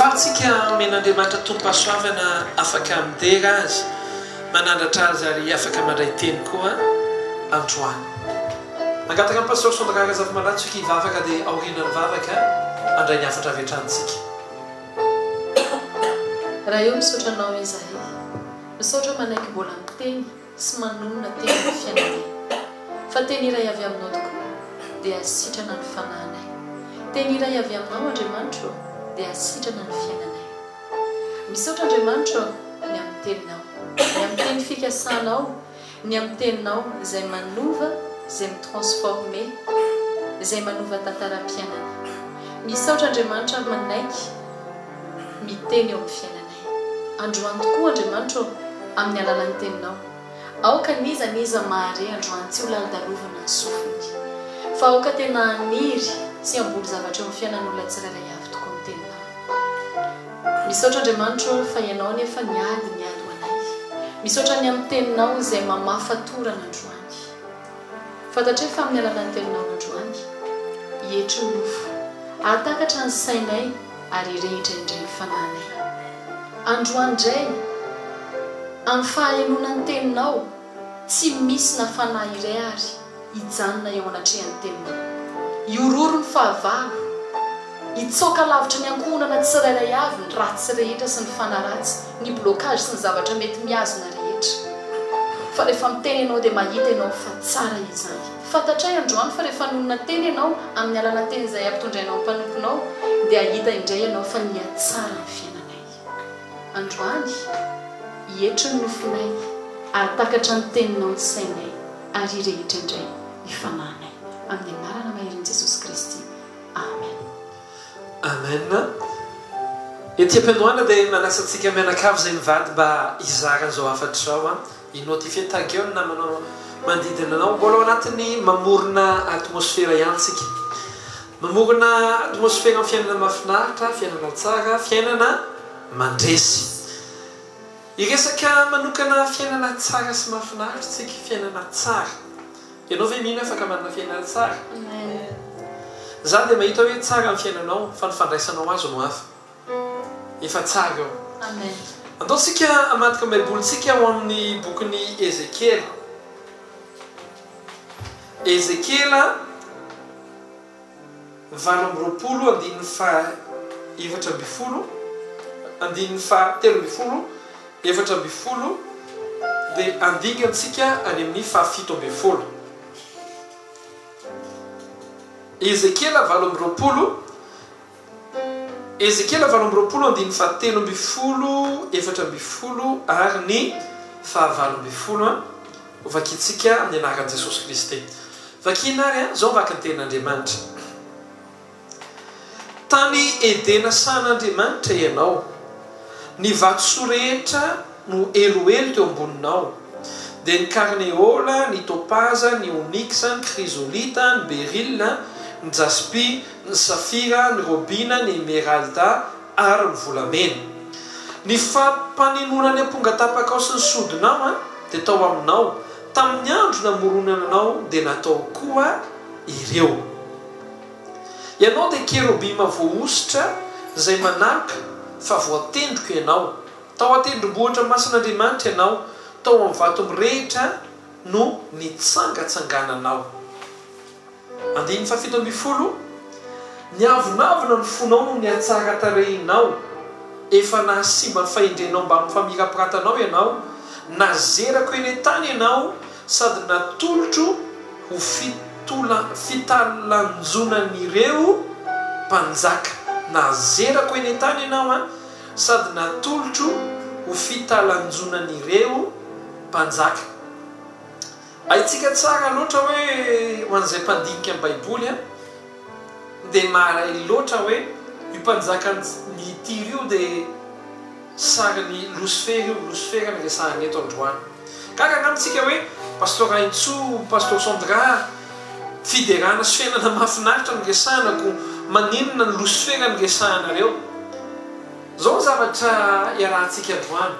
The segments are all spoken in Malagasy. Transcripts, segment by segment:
Fatsika men'Andriamanitra tompo-pahasoavana afaka midera azy manandratra azy ary afaka mandray teny koa androany. Mangataka amin'ny pastor Sondragara Zava-Mandratsika hivavaka dia aorianany vavaka andray ny afatra avy-atrantsika. Raha eo misaotra anao izahay, misaotra manaiky mbola miteny sy manonona teny ny fiainanay. Fa teny iray avy aminao tokoa dia asitrana ny fananay. Teny iray avy aminao Andriamanitra dia asitrana ny fiainanay. Misaotra Andriamanitra ny amin'ny teninao, ny amin'ny teny fikasanao, ny amin'ny teninao izay manova, izay mitransforme, izay manova tantaram-piainana. Misaotra Andriamanitra manaiky miteny eo amin'ny fiainanay. Androany tokoa Andriamanitra amin'ny alalan'ny teninao. Aoka niza mahare androany tsy ho lalidalovana ny sofiny. Fa aoka tena haniry sy hamboly zavatra eo amin'ny fiainan'olona tsirairay avy tokoa ny teninao. Misaotra Andriamanitra fa ianao nefa niady ho anay. Misaotra ny amin'ny teninao izay mamafatorana androany. Fantatra fa amin'ny alalan'ny teninao androany, hietry ny nofo, ahatakatra ny sainay ary irehitra indray ny fananay. Androany indray, amin'ny fahaenonan'ny teninao, tsy misy na fanahy iray ary hijanona eo anatrehan'ny teninao. Iororo ny fahavalo, hitsoka lavitra ny ankohonana tsirairay avy ny ratsy rehetra sy ny fanaratsy, ny blocage sy ny zavatra mety miazona rehetra. Fa rehefa miteny ianao dia mahita ianao fa tsara izany. Fantatray androany fa rehefa nonona teny ianao amin'ny alana teny izay ampitondrainao ny mpanomponao dia ahita indray ianao fa nihatsara ny fiainanay. Androany, hietry ny nofinay, ahatakatra ny teninao ny sainay ary rehetra indray ny fananay. Amin'ny anarana mahery Jesosy Kristy. Amen. Amen. Ety am-piandohana dia manasantsika mianakavy izay mivady mba hizara an'izao afatra izao hinotifie tag eo ny namanao manodidina anao. Mbola ao anatin'ny mamorona atmosfera ihany tsika. Mamorona atmosfera amin'ny fiainana mahafinaritra, fiainana tsara, fiainana mandresy. Iresaka manokana fiainana tsara sy mahafinaritra tsika, fiainana tsara. Ianao ve mino afaka manana fiainana tsara? Za dia mahita hoe tsara amin'ny fiainanao fa ny fandraisanao azy no hafa. Efa tsara eo. Amen. Andaontsika hamadika baibolitsika ho amin'ny bokin'ny Ezekiela. Ezekiela 8:7 dia andingantsika any amin'ny 7. Ezekiela 8:7 ary ny 9 vakitsika amin'ny anaran'i Jesosy Kristy. Vakinary zao vaky ny tenin'Andriamanitra. Tany Edena san'Andriamanitra ianao, ny vatosoa rehetra no eloelo teo amboninao, dia ny karneola, ny topaza, ny onyxa, ny chrysolita, ny beryl, ny jaspi, ny safira, ny robina, ny emeralda ary ny volamena. Ny fampanenonany amponga tapaka ao sy ny sodinao dia tao aminao. Tamin'ny andro namoronanao dia natao koa ireo. Ianao dia kerobima voaositra izay manaka fa voatendrika ianao. Tao atendrombohitra masin'Andriamanitra ianao, tao amin'ny vato mirehitra no nitsangatsangananao. 7 Niavonavona ny fonao no nihatsara tarehinao, efa nahasimba ny fahendrenao mba amin'ny famirapirantanao ianao, nazerako eny an-tany ianao sady natolotro ho fitalanjonan'ireo mpanjaka. Nazerako eny an-tany ianao sady natolotro ho fitalanjonan'ireo mpanjaka. Aitsika tsara loatra hoe ho an'izay mpandinika amin'ny baiboly dia maharay loatra hoe io mpanjaka ny tiry io dia sariny Lucifer io, Lucifer ny resahany eto androany. Kaka agnamitsika hoe pastor Aintso, pastor Sondra fiderana sy fiainana mahafinaritra ny resahanako maninona ny Lucifer ny resahanareo. Zao zavatra iarahantsika androany.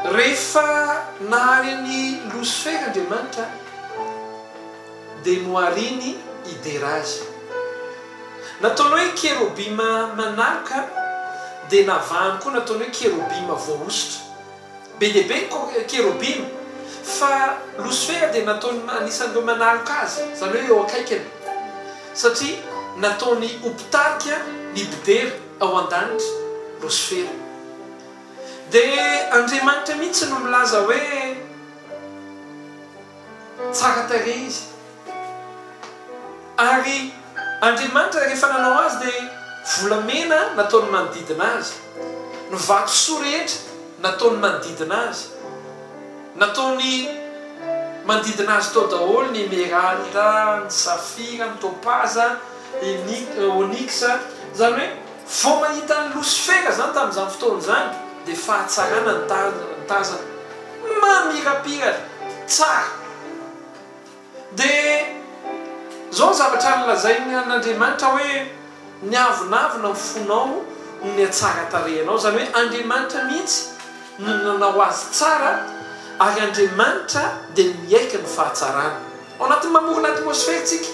Rehefa nahary ny Lucifer Andriamanitra dia nohariny hidera azy. nataony hoe kerobima manaraka dia navahany koa nataony hoe kerobima voaositra be deaibe kerobima fa Lucifer dia nataony anisan'ireo manaraka azy zany hoe eo akaikany satria nataony hopitarika ny bidera ao an-danitra Lucifer dia Andriamanitra mihitsy no milaza hoe tsara tare izy ary Andriamanitra rehefa nanao azy dia volamena nataony manodidina azy ny vatosoa rehetra nataony manodidina azy nataony manodidina azy tao daholo ny émeralda, ny safira, ny topaza, onyx zany hoe vao mahita ny Lucifer zany tamin'izany fotoana zany dia fahatsarana nitazana mamirapiratra tsara dia zao zavatra nolazainy an'Andriamanitra hoe niavonavona ny fonao ny atsara tarehinao zany hoe Andriamanitra mihitsy no nanao azy tsara ary Andriamanitra dia miaika ny fahatsarana ao anatin'ny mamorona atmosfera tsika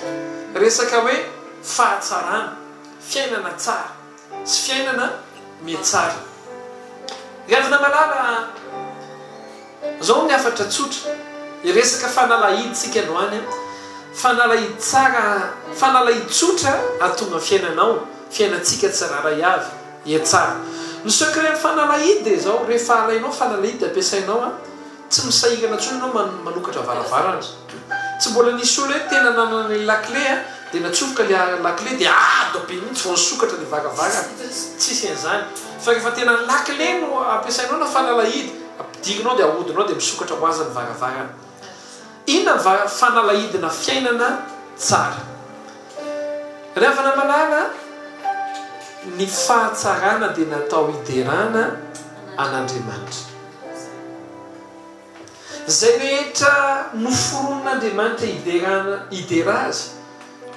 resaka hoe fahatsarana fiainana tsara sy fiainana miatsara riavina malala zao ny afatra tsotra iresaka fanalahidy tsika noany fanalahidy tsara fanalahidy tsotra atonga fiainanao fiainatsika tsiraray avy iatsara ny secret fanalahidy dia zao rehefa alainao fanalahidy ampiasainao tsy misahirana tsony anao manokatra varavarana tsy mbola nisy olo hoe tena nanana ny lakle dia natsofoka le lakle dia ado be mihitsy vao nisokatra ny varavarana tsisy an'izany fa rehefa tena lakle no ampiasainao na fanalahidy ampidirinao dia ahodinao dia misokatra ho azy ny varavarana inona fanalahidina fiainana tsara rehefa malala ny fahatsarana dia natao hiderana an'Andriamanitra zay rehetra noforon'Andriamanitra hidera azy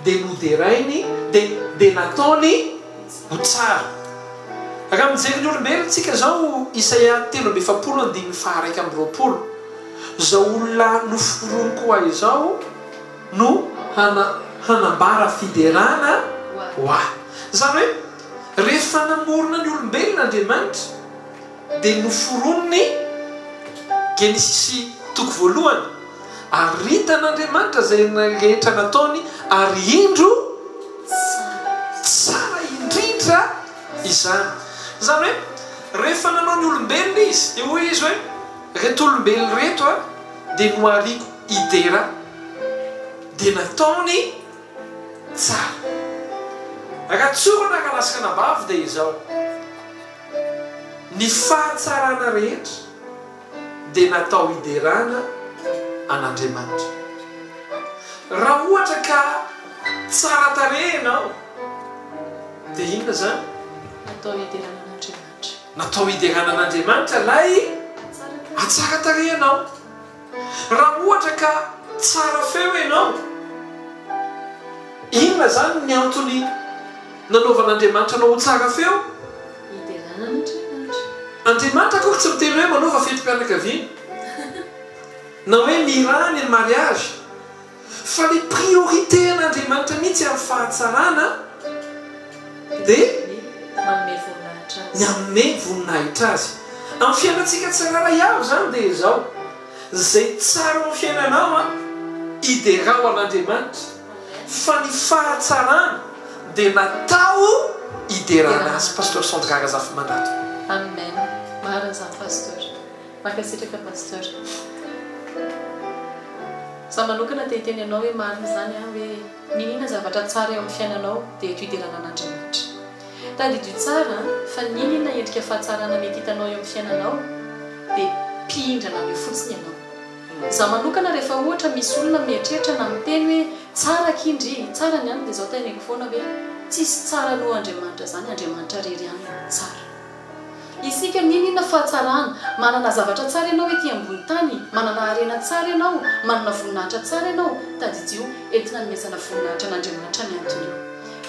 dia noderainy dia nataony ho tsara raha mijery ny olombelona tsika zao Isaia 3:20 zao olona noforony koa izao no hanambara fiderana ho ahy zany hoe rehefa namorona ny olombelona Andriamanitra dia noforonony Genesis toko voalohany aritan'Andriamanitra zay rehetra nataony ary indro tsara indrindra izany zany hoe rehefa nanao ny olombelona izy dia hoy izy hoe reto olombelona reto dia noariko idera dia nataony tsara raha tsorona kalasaka nabavy dia izao ny fahatsarana rehetra dia natao hiderana an'Andriamanitra raha ohatra ka tsara tarehinao dia inona zany natao hiderana an'Andriamanitra lay atsara tarehinao raha ohatra ka tsara feo ianao inona zany ny antony nanaovan'Andriamanitra anao ho tsara feo Andriamanitra koa tsy miteny hoe manova fetim-pianakaviana na hoe mirany ny mariage fa le priorité an'Andriamanitra mihitsy amin'ny fahatsarana dia ny anome voninahitra azy amin'ny fiainatsika tsiraray avy zany dia izao zay tsara amin'ny fiainanao hiderao an'Andriamanitra fa ny fahatsarana dia natao hiderana azy pasteur Sandrara zafy mandato amen marina zany pasteur mankasitraka pasteur za manokana dia teny anao hoe marina zany hoe ninina zavatra tsara eo amin'ny fiainanao dia eto hiderana an'Andriamanitra tadidio tsara fa ninina endrika fahatsarana mety hitanao eo amin'ny fiainanao dia mpihindrana eo fotsiny ianao za manokana rehefa ohatra misy olona mieritreritra na miteny hoe tsara kindry tsara ny any dia zao teneko foana hoe tsisy tsara no Andriamanitra zany Andriamanitra rery any tsara isika ninina fahatsarana manana zavatra tsara ianao ety ambony tany manana harena tsara ianao manana voninahitra tsara ianao tadidio entina nomezana voninahitra an'Andriamanitra ny antony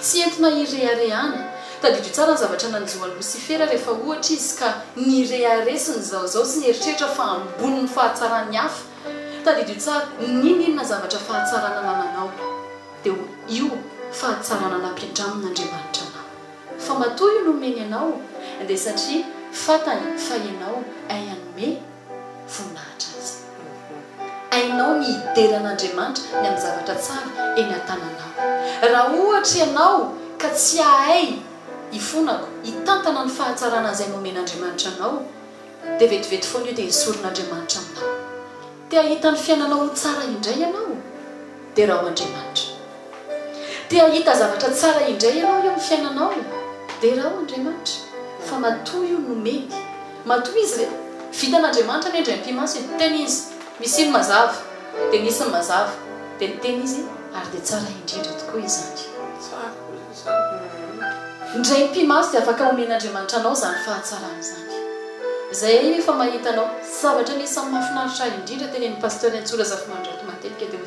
tsy entina ireharehana tadidio tsara ny zavatra nanjohan'ny Lucifera rehefa ohatra izy ka nireharesiny zaozao sy nieritreritra fa amboniny fahatsarany hafa tadidio tsara ninina zavatra fahatsarana nananao dia io fahatsarana nampiandramin'andriamanitra anao fa matoa io nomeny anao dia satria fatany fa ianao ay anome voninahitra azy ainao ny ideran'andriamanitra ny amin'ny zavatra tsara eny an-tananao raha ohatra ianao ka tsy ahay ifonako hitantana ny fahatsarana izay nomen'andriamanitra anao dia vetivety foana io dia hisoron'andriamanitra aminao dia ahita ny fiainanao tsara indray ianao dia raha ho andriamanitra dia ahita zavatra tsara indray ianao eo amin'ny fiainanao dia raha ho andriamanitra fa matoa io nomeny matoa izy le vitan'andriamanitra ny endray mpimaso tena izy misy iny mazava dia nisy ny mazava dia niteny izy ary dia tsara indrindra tokoa izany indray mpimaso dia afaka omen'andriamanitra anao zany fahatsarana izany zay efa mahita anao zavatra nisy amin'ny mahafinaritra indrindra teny ny pasteur Antsola Zafimandrato matetika dia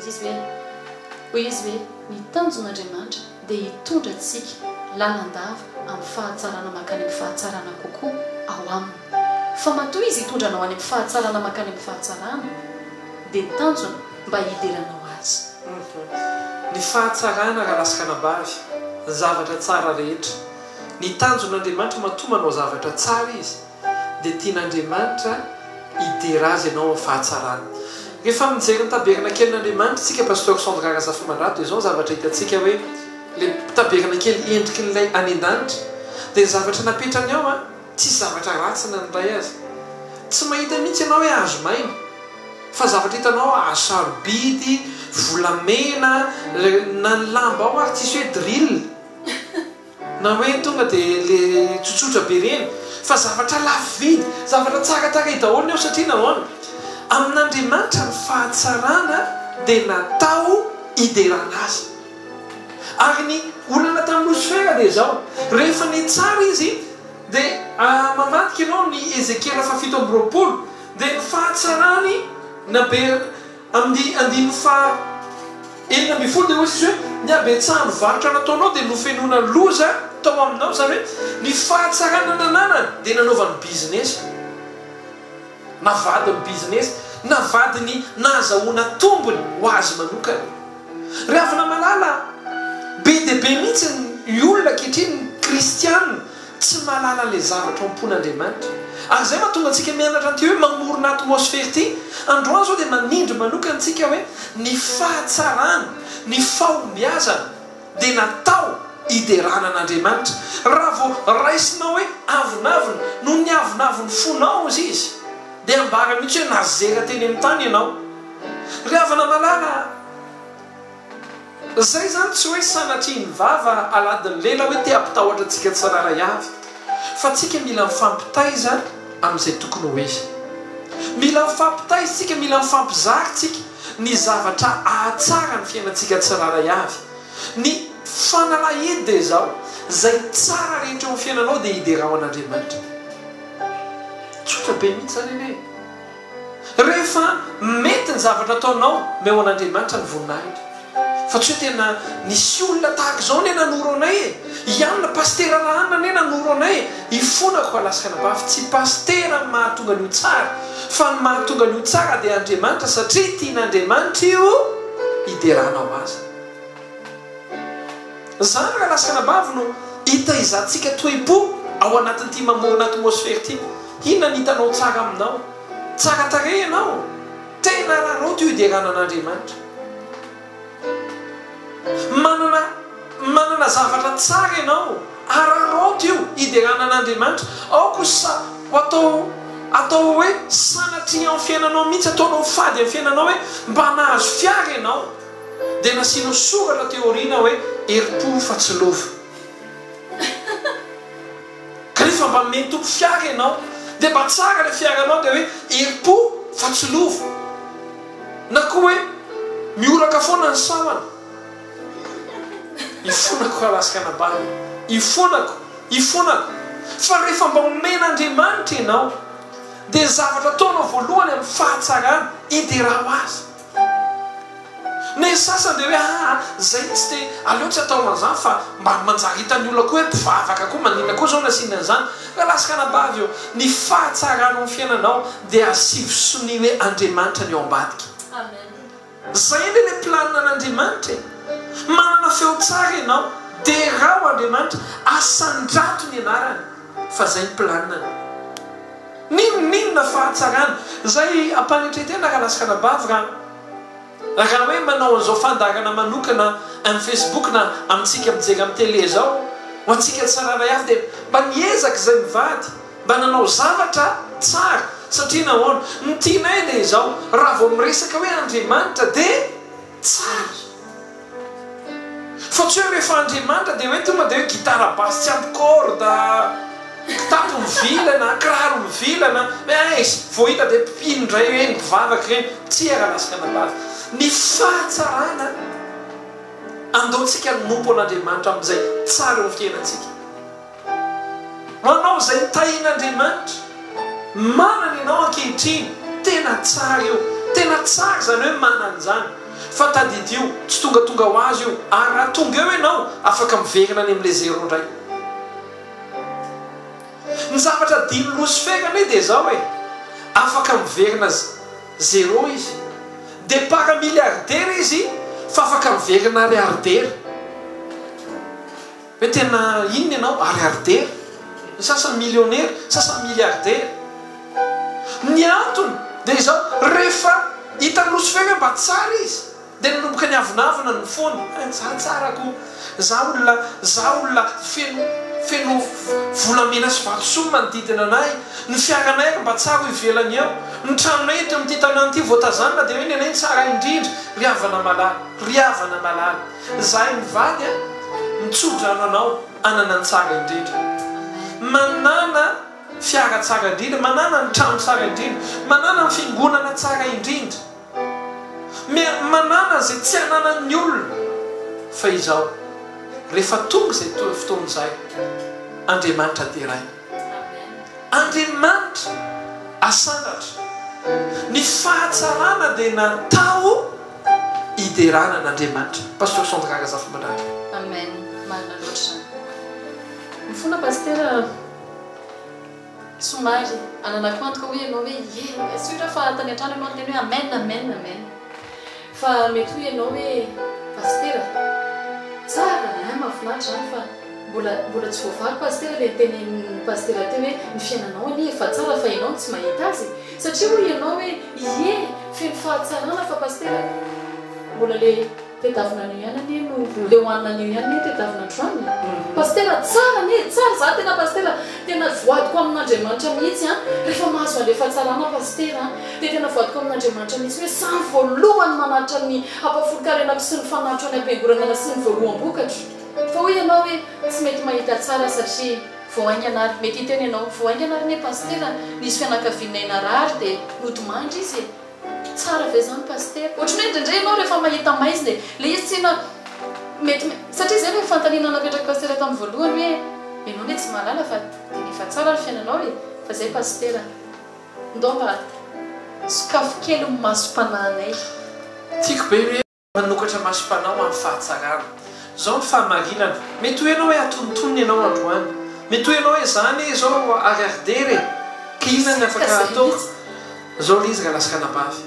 hoy izy hoe ny tanjon'andriamanitra dia hitondra antsika lalandava amin'ny fahatsarana makany amin'ny fahatsarana kokoa ao aminy fa matoa izy hitondra anao any amin'ny fahatsarana makany amin'ny fahatsarana dia ny tanjona mba hideranao azy ny fahatsarana raha lasaka anabavy zavatra tsara rehetra ny tanjon'andriamanitra matomanao zavatra tsara izy dia tian'andriamanitra hidera azy ianao amin'ny fahatsarana rehefa mijery ny taberana kelin'andriamanitra tsika pasteur Sandra Zafimandrato izao zavatra hitantsika hoe le taberana kely endriky n'ilay any an-danitra dia ny zavatra napetrany ao tsy zavatra ratsy na nyray azy tsy mahita mihitsy ianao hoe azo maina fa zavatra hitanao azo sarobidy volamena na ny lamba ao ary tsisy hoe drill na hoe tonga dia le tsotsotra be reny fa zavatra lafo vidy zavatra tsara taray daholo ao satria nahoana amin'andriamanitra ny fahatsarana dia natao hiderana azy ary ny olana tamin'ny Losifera dia zao rehefa ny tsara izy dia mamadika ianao ny Ezekiela 7:20 dia ny fahatsarany nabe amin'ny 9:12 dia hoy izy hoe ny abetsahany varotra nataonao dia nofenona loza tao aminao zany hoe ny fahatsarana nananany dia nanaovany business navadiny business navadiny nahazahoana tombony ho azy manokana ry avana malala be dia be mihitsy ny olona ankehitriny kristianina tsy malala le zavatra ompon'andriamanitra ary zay mahatonga antsika mianatra an'ity hoe mamorona atmosfera ity androany zao dia manindry manokana antsika hoe ny fahatsarana ny fahombiazana dia natao hiderana an'andriamanitra raha vao raisinao hoe avonavona no ny avonavony fonao izy izy dia ambara mihitsy hoe nazera teny amin'ny tany ianao ry havana malala zay zany tsy hoe sanatria ny vava aladiny lela hoe te ampitahotra antsika tsararay avy fa tsika mila mifampitaiza amin'izay tokony ho izy mila mifampitaiza tsika mila mifampizary tsika ny zavatra ahatsara ny fiainantsika tsiraray avy ny fanalahedy dia zao zay tsara rehetra amin'ny fiainanao dia hiderao an'andriamanitra tsotra be mihitsy zany rehefa mety ny zavatra ataonao meo an'andriamanitra ny voninahitra fa tsy hoe tena nisy olona tahaka izao ne nanoro anay ianona pastera rahana ne nanoro anay hifonako alasaka anabavy tsy pastera ny mahatonga an'io tsara fa ny mahatonga an'io tsara dia andriamanitra satria tian'andriamanitra io hideranao azy zany raha lasaka anabavy no hitahizantsika toepo ao anatin'ity mamorona atmosfera ity inona ny hitanao tsara aminao tsara tare ianao tena raharao ty hiderana an'andriamanitra manana zavatra tsara ianao araroto io hiderana an'andriamanitra aoko sa atao hoe sanatria amin'ny fiainanao mihitsy ataonao fady amin'ny fiainanao hoe mba nahazo fiara ianao dia nasianao soratra teoriana hoe heri-po fa tsy lova ka nefa mba meny tompo fiara ianao dia mba tsara le fiaranao dia hoe heri-po fa tsy lova na koa hoe mioraka foana ny sahana ifonako alasaka anabany ifonako fa rehefa mba omen'andriamanitra ianao dia zavatra ataonao voalohany amin'ny fahatsarana hiderao azy ne sasany dia hoe zay tsy te aleo tsy atao an'izany fa mba manjary hitany olona koa hoe mpivavaka koa manina koa zao nasiana an'izany fa lasaka anabavy eo ny fahatsarana amin'ny fiainanao dia asivo soni hoe andriamanitra ny eo ambadika zay le planina an'andriamanitra manana feo feo tsara ianao dia raha ho Andriamanitra asandrato ny anarany fa zay ny planiny ninona fahatsarana zay ampanetretena raha lasakana-bavy raha hoe manao an'izao fandarana manokana amin'ny Facebook na amintsika mijery amin'ny télé zao ho antsika tsararay avy dia mba niezaka zay mivady mba nanao zavatra tsara satria nahoana ny tianay dia izao raha vao miresaka hoe Andriamanitra dia tsara fa tsy hoe rehefa Andriamanitra dia hoe tonga dia hoe gitara basy tsy ampy corde tapo mivilana kiraro mivilana hoe vao hita dia mpino indray hoe mivavaka reny tsy raha lasakana-bavy ny fahatsarana andaontsika nompo an'Andriamanitra amin'izay tsara eo fiainantsika manao izay tahin'Andriamanitra manana ianao ankehitriny tena tsara eo tena tsara zany hoe manana zany fa tadidio tsy tongatonga ho azy io ary raha tonga eo ianao afaka miverina any amin'ilay zéro indray ny zavatra dimy losifera ane dia zao hoe afaka miverina zéro izy dia paramiliardera izy fa afaka miverina ariardera hoe tena inona ianao ariardera ny sasany millionnaire sasany milliardera ny antony dia zao rehefa hitany losifera mba tsara izy dia nanomboka ny avinavina ny fony tsaratsarako za olona feno volamena sy varosoa manodidina anay ny fiaranay mba tsara ho ivelany eo ny tranonay eto amin'ity tanàna ity voatazanina dia hoe ny anay tsara indrindra riavana malala zahay mivady mitsodrano anao anana ny tsara indrindra manana fiara tsara indrindra manana ny trano tsara indrindra manana ny fiangonana tsara indrindra manana zay tsy ananan'ny olona fa izao rehefa tonga zay fotoan'izay Andriamanitra deray Andriamanitra asandatra ny fahatsarana dia natao hiderana n'Andriamanitra pasteur Sandraga Zafimandraka amen marina loatra mifona pastera somary ananakoantoka hoe ianao hoe sura fa tany an-trano ianao teny hoe amen fa mety ho ianao hoe pastera tsara mahafinaritra zany fa mbola tsy voavary pastera le teny pastera teo hoe ny fiainanao ani efa tsara fa ianao tsy mahita azy satria ho ianao hoe feno fahatsarana fa pastera mbola le tetavina an'io ihany anie no le hoanina an'io ihany ne tetavina androany pastera tsara anie tsara za tena pastera tena voadiko amin'Andriamanitra mihitsy rehefa mahazo ale fahatsarana pastera dia tena voadiko amin'Andriamanitra mihitsy hoe samy voalohany manatra ny ampafolokarenako sy ny fanatro any am-piangonana sy ny voaloham-bokatra fa ho ianao hoe tsy mety mahita tsara satria voainganary mety hiteny ianao voainganary ne pastera nisy fianakavinay narary dia nodomandry izy tsara ve zany pastera ohatrany hoe indraindray ianao rehefa mahita maizy dia le izy tsina mety satria zay hoe fantanina napetraka pastera tamin'ny voalohany hoe ianao ne tsy mahalala fa dia nefa tsara ny fiainanao fa zay pastera ndao mba sokafo kely masom-panahinay tiako be hoe manokatra masom-panao amin'ny fahatsarana zao ny fahamarinana mety ho ianao hoe atonontonony ianao androany mety ho ianao hoe zany zao ariardera kinany afaka ataoko zao le izy raha lasakana-bavy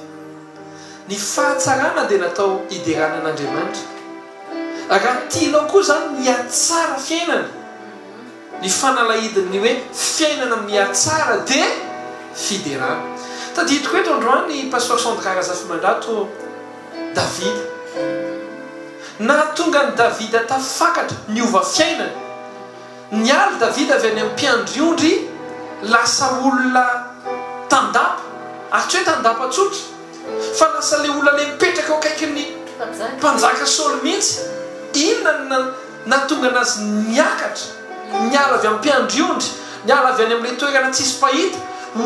ny fahatsarana dia natao hiderana an'Andriamanitra raha tianao koa zany miatsara fiainana ny fanalahidiny hoe fiainana miatsara dia fiderana tadidiko eto androany pasteur Sandraga Zafimandrato Davida nahatonga ny Davida tafakatra niova fiainana nialy Davida avy any amin'ny mpiandriondry lasa olona tandapa ary tsy hoe tandapa tsotra fa lasa le olona le mipetraka ao akaikin'ny mpanjaka Saoly mihitsy inona nahatonga anazy niakatra niala avy amin'ny mpiandriondry niala avy any amin'ilay toerana tsisy pahita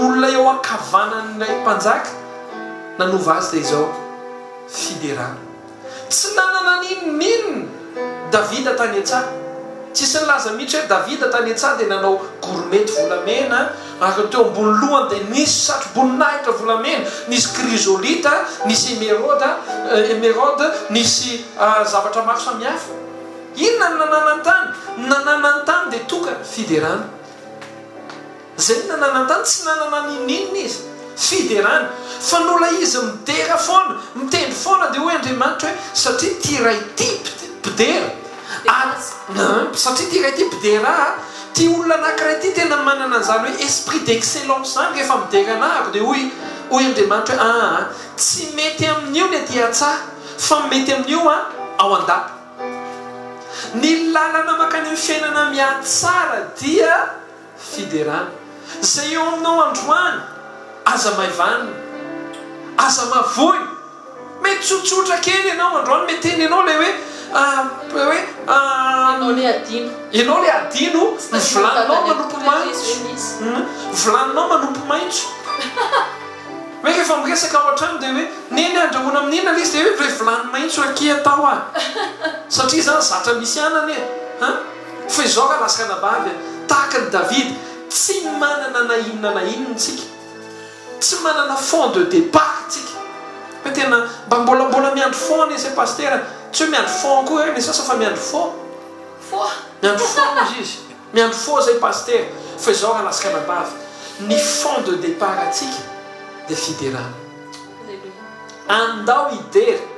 olona eo akavanan'ilay mpanjaka nanova azy dia izao fiderana tsy nanana ninonninona Davida tany an-tsaha tsisy nilaza mihitsy hoe Davida tany an-tsaha dia nanao goromety volamena ary teo ambony lohany dia nisy satro-boninahitra volamena nisy krisolita nisy emerode nisy zavatra maro samihafa inona ny nanana ny tany dia toka fiderana zay ny nanana ny tany tsy nanana ninonninona izy fiderana fa nola izy midera foana mitendry foana dia hoe Andriamanitra hoe satria ty ray ty mpidera satria ty ray ty bidera ty olona anakiray ty tena manana an'izany hoe esprit d'excellence zany rehefa midera anahako dia hoy andriamanitra hoe tsy mety amin'io ny aty atsah fa mety amin'io ao an-dapo ny lalana makany amin'ny fiainana miatsara dia fiderana zay eo aminao androany aza maivana aza mavoy mety tsotsotra kely ianao androany mety teny ianao le hoe ianao le adino volaninao manompo maintso volaninao manompo maintso hoe rehefa miresaka ao an-trano dia hoe neny andrahoana amin'ina l izy dia hoe re volany maintso aky atao satria zany zatra misy anany fa izao ka lasaka nabavy tahaka ny David tsy manana na inona tsika tsy manana fond de départ tsika hoe tena mba mbola miandro fond izy paster tsy hoe miandro fond koa ny sasa fa miandro fond miandro fond izy miandro fond zay paster fa izao ka lasaka nabavy ny fond de départ atsika dia fiderana andao idera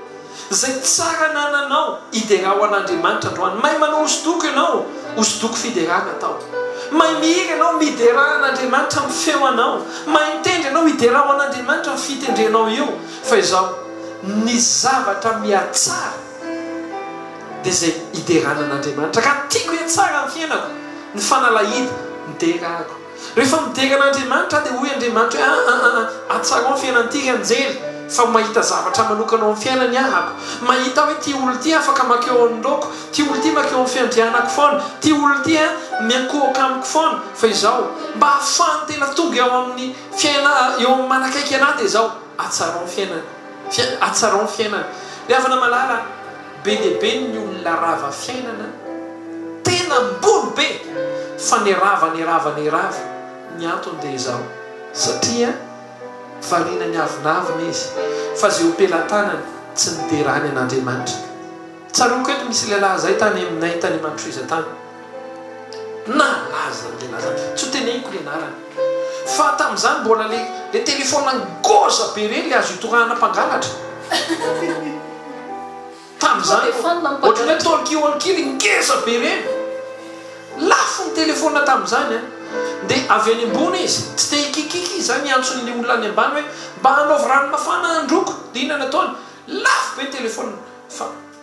zay tsara nananao idera ho an'Andriamanitra androany mahay manao hosodoko ianao hosodoko fiderana atao mahay mihiry ianao midera an'Andriamanitra amin'ny feo anao mahay mitendry ianao idera ho an'Andriamanitra amin'ny fitendrenao io fa izao ny zavatra miatsara dia zay iderana an'Andriamanitra ka tiako hiatsara amin'ny fiainako ny fanalahidy miderako rehefa midera an'Andriamanitra dia hoy Andriamanitra hoe atsara amin'ny fiainan'ity anjely fa mahita zavatra manokanao amin'ny fiainany ahako mahita hoe ty olo ty afaka makeo an'loko ty olo ty makeo amin'ny fiandrianako foana ty olo ty miankohaka amiko foana fa izao mba hafahany tena tonga eo amin'ny fiaina eo amin'ny manakaiky anahy dia izao atsarao amin'ny fiainana le avana malala be dia be ny olona rava fiainana tena mbolo be fa ny rava ny antony dia izao satria variana ny avinavina izy fa zay ompelantanany tsy niderany an'Andriamanitra tsaroko eto misy lehilahy zay tany aminay tany Mantroiza tany nalaza lehilahy zany tsy ho teneniko le anarany fa tamin'izany mbola le telefona ngoza be reny le azo itorahana mpangalatra tamin'izany ohatrany tolkioankily ngeza be reny lafo ny telefona tamin'izany dia avy any ambony izy tsy te hikikiky zany antson'le olona any ambany hoe mba hanaovy rano mafana androko dia inona nataony lafo be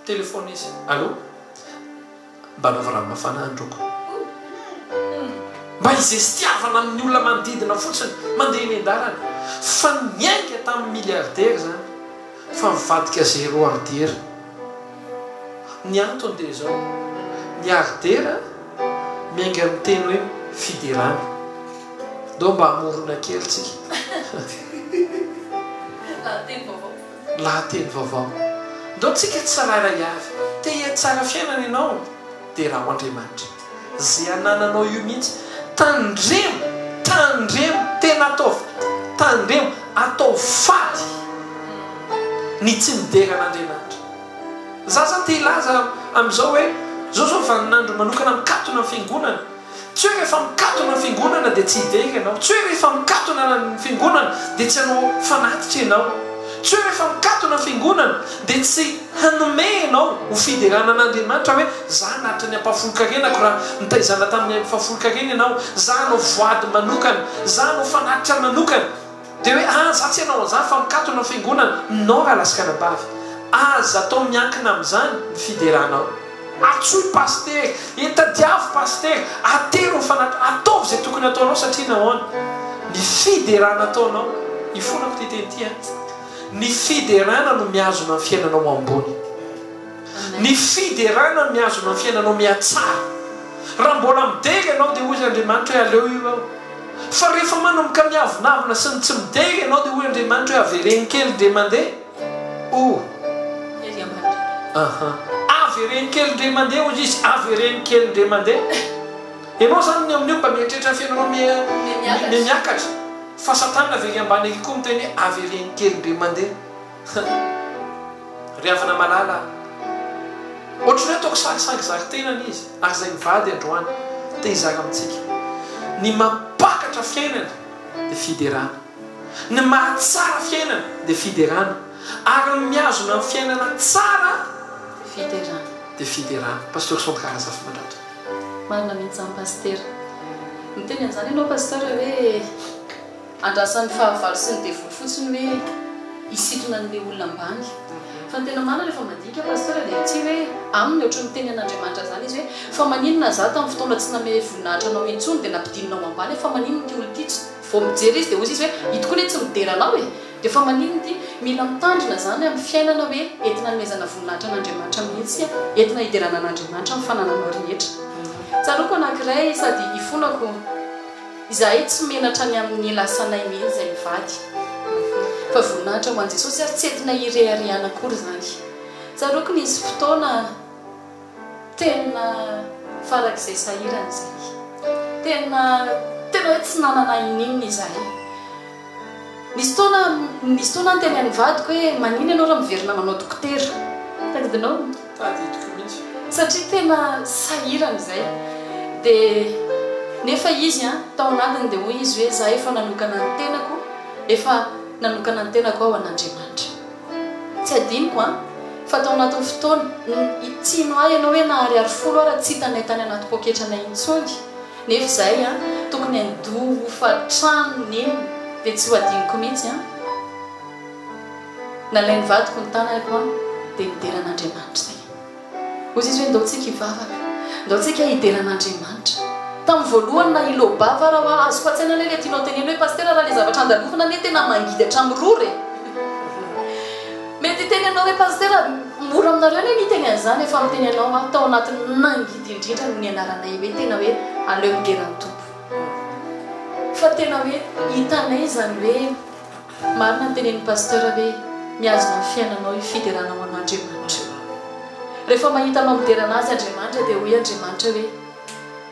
telefona izy allo mba hanaovy rano mafana androko mba izy estiavana amin'ny olona manodidina fotsiny mandeha ny an-dalana fa miainga tamin'ny milliardaire zany fa mivadika 0 ardera ny antony dia zao ny ardera miainga amin'ny teny hoe fiderana do mba hamorona kely tsika lahateny vaovao do tsika tsarara avy te hiatsara fiainana ianao dia raha ho Andriamanitra zay anananao io mihitsy tandremo tena tandremo atao faty ny tsy midera an'Andriamanitra za zany te ilaza amin'izao hoe zao vaninandro manokana mikatona amin'ny fiangonana tsy hoe rehefa mikatona amin'ny fiangonana dia tsy idera ianao tsy hoe rehefa mikatona amin'ny fiangonana dia tsy hanao fanatitra ianao tsy hoe rehefa mikatona amin'ny fiangonana dia tsy hanome ianao ho fiderana an'Andriamanitra hoe za nahatra ny ampahafolo-karenako raha nitaizana tamin'ny ampahafolo-karena ianao za hanao voady manokana za hanao fanatitra manokana dia hoe za tsy hanao an'izany fa mikatona amin'ny fiangonana nao raha lasika nabavy aza atao miankina amin'izany ny fideranao atsoy paster etadiavy paster atero fanatitra ataovy zay tokony ataonao satria nahoana ny fiderana ataonao ifonako ty teny ty ny fiderana no miazona amin'ny fiainanao ambony ny fiderana no miazona amin'ny fiainanao miatsara raha mbola midera ianao dia hoy Andriamanitra hoe aleo io ao fa rehefa manomboka miavinavina sy ny tsy midera ianao dia hoy Andriamanitra hoe avereny kely ndre mandeha avereny kely ndre mandeha ozy izy avereny kely ndre mandeha ianao zany ny amin'io mba mieritreritra ny fiainanao miakatra fa satana avery ambany eky koa miteny hoe avereny kely ndre mandeha ry havana malala ohatrany hoe ataoko sakisaky zari-tenany izy ary zay mivady androany te hizara amintsika ny mapakatra fiainana dia fiderana ny mahatsara fiainana dia fiderana ary ny miazona amin'ny fiainana tsara dia fiderana pasteur sondrakaraza fa mandratra marina mihitsy zany paster miteny an'izany ianao pasteur hoe andrasan'ny fahavalo sy ny devoly fotsiny hoe isitona n'le olona ambany fa ny tena mana rehefa mandinika pasteur dia tsy hoe aminy ohatry miteny an'andriamanitra zany izy hoe fa maninona za tamin'ny fotoana tsy name voninahitra anao intsony dia nampidinonao ambany fa maninona ty olo ty vao mijery izy dia ozy izy hoe ito koa ny tsy mideranao e dia fa maninona ty mila mitandrina zany amin'ny fiainana hoe entina nomezana voninahitra an'andriamanitra mihitsy entina hiderana an'andriamanitra mifanananao rehetra tsaroko anankiray sady ifonako izahay tsy menatra ny amin'ny lasanay mihitsy zay mivady fa voninahitra ho an' jesosy ary tsy entina irehareana akory zany tsaroko ny izy fotoana tena farak'izay sahirana zay tena hoe tsy nanana ininona izahay nisy taona ny teny any vadiko hoe manino ianao raha miverina manao dokotera tadidinao tadidiko mihitsy satria tena sahirana izay dia nefa izy tao anatiny dia hoy izy hoe za efa nanokana ny tenako efa nanokana ny tenako ao an'andriamanitra tsy adiniko fa tao anatin'ny fotoana tsino ahy ianao hoe nahariary folo raha tsy hitanay tany anaty poketrana intsony nefa izay tokony andovo fa trano neny dia tsy ho adiniko mihitsy nalainy vadiko ny tanako dia hideran'andriamanitra zay ozy izy hoe ndaontsika hivavaka ndaontsika hideran'andriamanitra tamin'ny voalohany na ilobava raha azoko atsaina le tianao teneny hoe paster raha le zavatra andalovana ne tena mangidy hatramin'rory mety teny anao hoe paster mora aminareo ne niteny an'izany efa miteny anao tao anatin'ny nangidy indrindra ny anaranay hoe tena hoe aleo miderany tompo fa tena hoe hitanay zany hoe marina ny tenen'ny paster hoe miazona ny fiainanao fideranao an'andriamanitra rehefa mahitanao miderana azy andriamanitra dia hoy andriamanitra hoe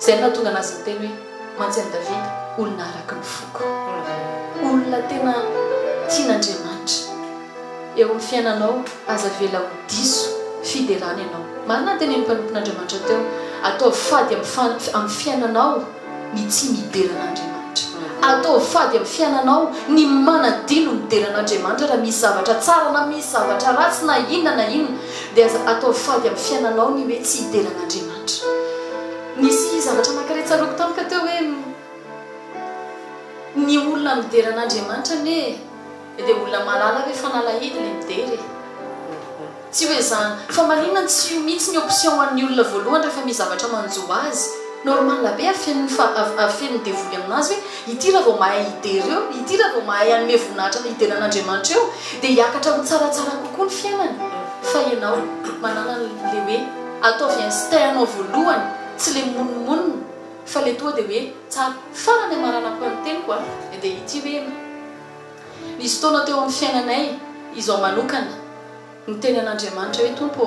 zay na tonga anazy ny teny hoe mantsy any davida olona araka ny foko olona tena tian'andriamanitra eo amin'ny fiainanao aza vela ho diso fiderana ianao marina teny ny mpanompon'andriamanitra teo atao fady amin'ny fiainanao ny tsy mideran'andriamanitra atao fady amin'ny fiainanao ny manadino mideran'andriamanitra raha misy zavatra tsara na misy zavatra ratsy na inona dia atao fady amin'ny fiainanao ny hoe tsy hideran'andriamanitra nisy zavatra anankiray tsaroko tamika teo hoe ny olona mideran'andriamanitra ne dia olona malala hoe fanalahidy le midery tsy hoe zany fa maninona tsy io mihitsy ny option hoan'ny olona voalohany rehefa misy zavatra manjo azy normal be afen'ny devoly aminazy hoe ity raha vao mahay hidery eo ity raha vao mahay anome voninahitra ny hideran'andriamanitra eo dia hiakatra ho tsaratsara kokoa ny fiainany fa ianao manana le hoe ataovy insteanao voalohany tsy le monomonina fa le toa dia hoe tsara farany amaranako any teniko dia ity hoe nisy taona teo amin'ny fiainanay izao manokana ny teny an'andriamanitra hoe tompo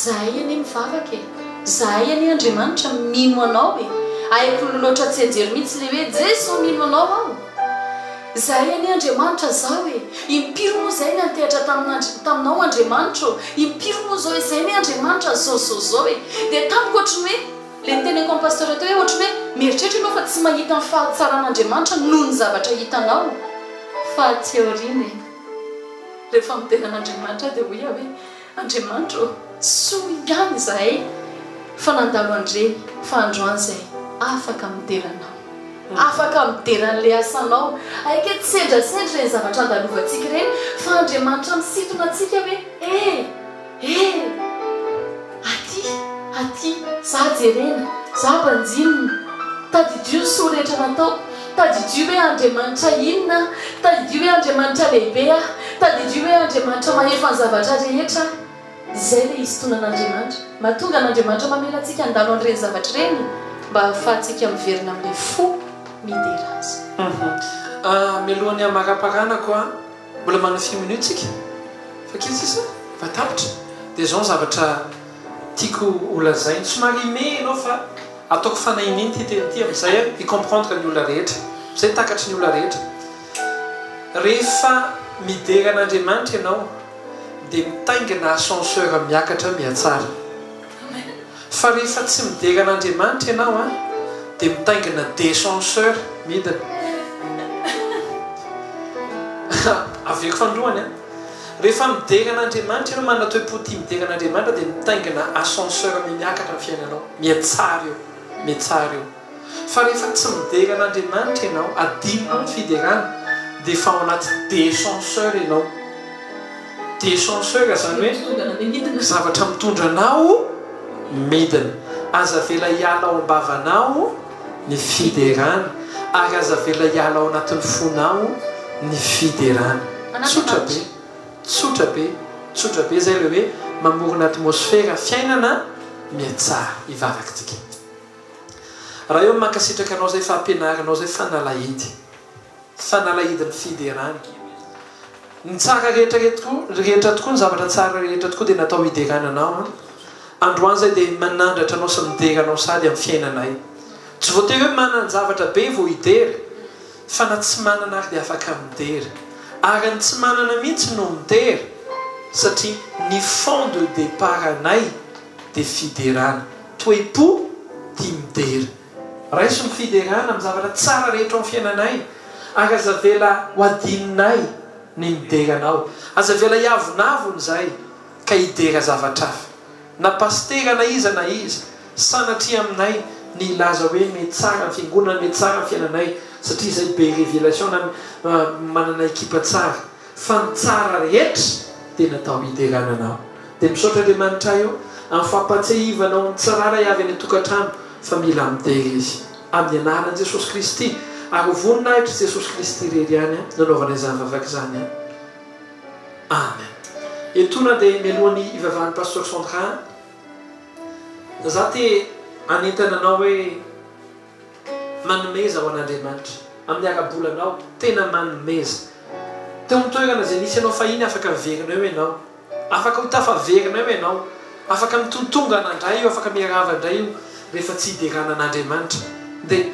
zahay ane mivavaka zahay ane andriamanitra mino anao aiko loatra tsy anjery mihitsy le hoe jeso mino anao aho zahay ane andriamanitra zao impiry moa zay ny antehatra taminao andriamanitra impiry moa zao zay ne andriamanitra zao dia tamiko ohatrany hoe le niteneko amin'ny pasteur teo hoe ohatrany hoe mieritreritra ianao fa tsy mahita ny fahatsaran'andriamanitra noho ny zavatra hitanao fa teoriny rehefa mitenan'andriamanitra dia hoia hoe andriamanitra soa ihany zahay fa nandalo andreny fa androany zay afaka mideranao afaka mideran'le asanao aike tsedrasedra ny zavatra andalovantsika ireny fa andriamanitra misitona atsika hoe aty za jerena za mpanjinina tadidio soa rehetra natao tadidio hoe andriamanitra inona tadidio hoe andriamanitra lehibe tadidio hoe andriamanitra mahefa ny zavatra rehetra zay le isitonan'andriamanitra mahatonga an'andriamanitra mamela atsika andalo an'ireny zavatra ireny mba hahafahantsika miverina amin'le fo midera azy mialohany amaraparanako mbola manao 5 minutes tsika fa kizy isa fa tapitra dia zao ny zavatra tiako olazainy somary me ianao fa ataoko fanahininy tytenity amin'izay icomprendre ny olona rehetra zay takatry ny olona rehetra rehefa mideran'andriamanitra ianao dia mitaingana ascenseur miakatra miatsara fa rehefa tsy mideran'andriamanitra ianao dia mitaingana descenseur midina aveko fandroany rehefa midera an'andriamanitra ianao manatoe-poti midera an'andriamanitra dia mitaingana ascenseur miakatra ny fiainanao miatsara eo miatsara eo fa rehefa tsy midera an'andriamanitra ianao adinonao ny fiderana dia efa ao anaty descenseur ianao descenseur zany hoe zavatra mitondra anao midina aza vela hiala ao ambavanao ny fiderana ary aza vela hiala ao anatin'ny fonao ny fiderana tsotra be tsotra be tsotra be zay le hoe mamorona atmosfera fiainana miatsara ivavakytika raha eo mankasitraka anao zay fampianaranao zay fanalahidiny fiderana ny tsara rehetra tokoa ny zavatra tsara rehetra tokoa dia natao hiderananao androany zay dia manandratra anao sy mideranao sady amin'ny fiainanay tsy voatey hoe manany zavatra be vo hidery fa na tsy manana ary dia afaka midery ary ny tsy manana mihitsy no midery satria ny fond de départ anay dia fiderana toepo tia midery raiso ny fiderana amin'ny zavatra tsara rehetra amin'ny fiainanay ary aza vela ho adininay ny mideranao aza vela hiavonavony zay ka hidera zavatra afa na pastera na iza sanatria aminay ny ilaza hoe metsara ny fiangonana metsara ny fiainanay satria zay be révélation na manana ekipa tsara fa ny tsara rehetra dia natao hiderananao dia misaotra Andriamanitra io amin'ny fampatsiahivanao ny tsirara avy any tokantrano fa mila midera izy amin'ny anaran'i Jesosy Kristy ary voninahitra Jesosy Kristy rery any nanaovana izany vavaky zany amen etona dia mialohan'ny ivavahan'ny pasteur Sandra za te anentana anao hoe manomeza ho an'Andriamanitra amin'ny arabolanao tena manomeza teo mitoerana zay nisy ianao fahiny afaka miverina eo ianao afaka hotafaverina eo ianao afaka mitontonga anandray io afaka miaravandray io rehefa tsy hiderana an'Andriamanitra dia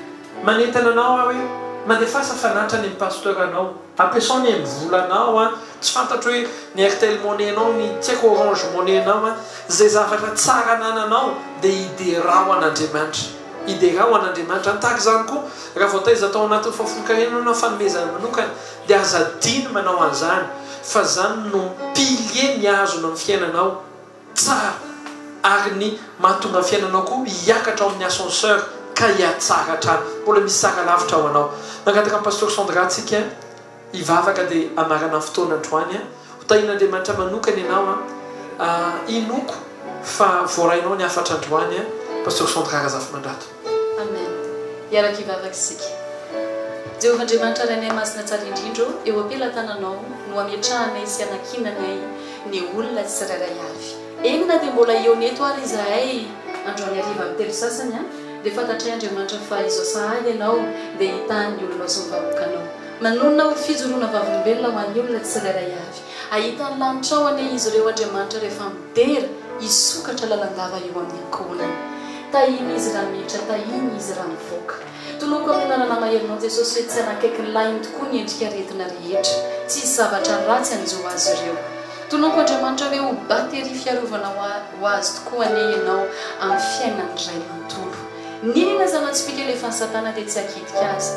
manentana anao hoe mandefasa fanatra ny pasteur anao ampiasao ny mivolanao tsy fantatro hoe ny Airtel Money anao ny tsy haiko Orange Money anao zay zavatra tsara nananao dia hiderao an'Andriamanitra hiderao an'Andriamanitra antaky zany koa raha voataiza atao anatin'ny fafolonkarenana anao fanomezana manokana dia aza diny manao an'izany fa zany no pilier miazona amin'ny fiainanao tsara ary ny mahatonga ny fiainanao koa hiakatra ao amin'ny ascenseur ka hiatsara hatrany mbola misy sara lavitra ao anao mangataka amin'ny pasteur Sandra antsika hivavaka dia amarana fotoana androany hotahin'Andriamanitra manokana ianao inoko fa voarainao ny afatra androany pasteur Sandra Razafy Mandrato amen iaraka hivavaka isika Jehovah Andriamanitra rainay masina tsara indrindro eo ampelantananao no ametrahanay sy anakinanay ny olona tsy tsirairay avy enina dia mbola eo neto ary izahay androany ariva amin'ny telo sasany dia fantatray Andriamanitra fa izao sahady ianao dia hitany olona sy mivahoakanao manonona ho fijoroana vavolombelona ho an'ny olona tsy tsirairay avy ahitany lanitra ao ane izy ireo Andriamanitra rehefa midera hisokatra lalandava eo amin'ny ankohonany tahiny izy raha mihitra tahiny izy raha mivoaka toloko amin'ny anarana maherinao Jesosy hoe tsy anakaiky ny lainy tokoa ny endrika aretina rehetra tsy hisy zavatra ratsy anjo azy ireo toloko Andriamanitra hoe ho batery fiarovana ho azy tokoa ane ianao amin'ny fiainany ray manontolo ninona zanatsipika elefan'ny Satana dia tsy hakitika azy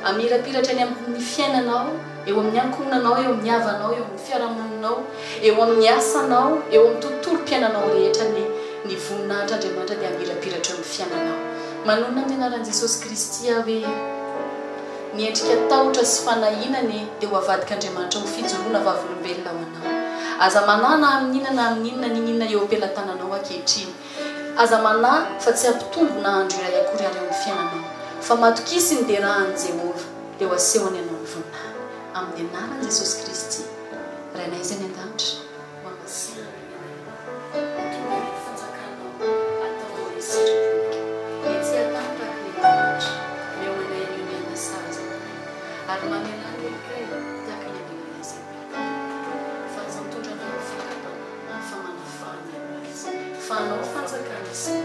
amirapiratra any amin'ny fiainanao eo amin'ny ankohonanao eo amin'ny havanao eo amin'ny fiarahamoninao eo amin'ny asanao eo amin'ny tontolo mpiainanao rehetra ny voninahitra Andriamanitra dia amirapiratra eo amin'ny fiainanao manonona amin'ny anaran'i Jesosy Kristy hoe ny endrika tahotra sy fanahinany dia ho avadika Andriamanitra ho fijoroana vavolombelona ho anao aza manana amin'inona amin'inona ninina eo ampelantananao ankehitriny aza manà fa tsy ampitombona andro iray akory ary eo amin'ny fiainanao fa matokisy ny derahan'i Jehovah dia ho asehony ianao ny voninahitra amin'ny anaran'i Jesosy Kristy rainay izy any an-danitra ho amasina fanjakanao ataonao ny sitrapolika mety atantaraka ny Andriamanitra meo anay ny miana sazy ary mamelany olokay tiaka ny amin'ilay izay fa aza mitondra anao fakapana fa manafahany azy fa anao fanjakana sy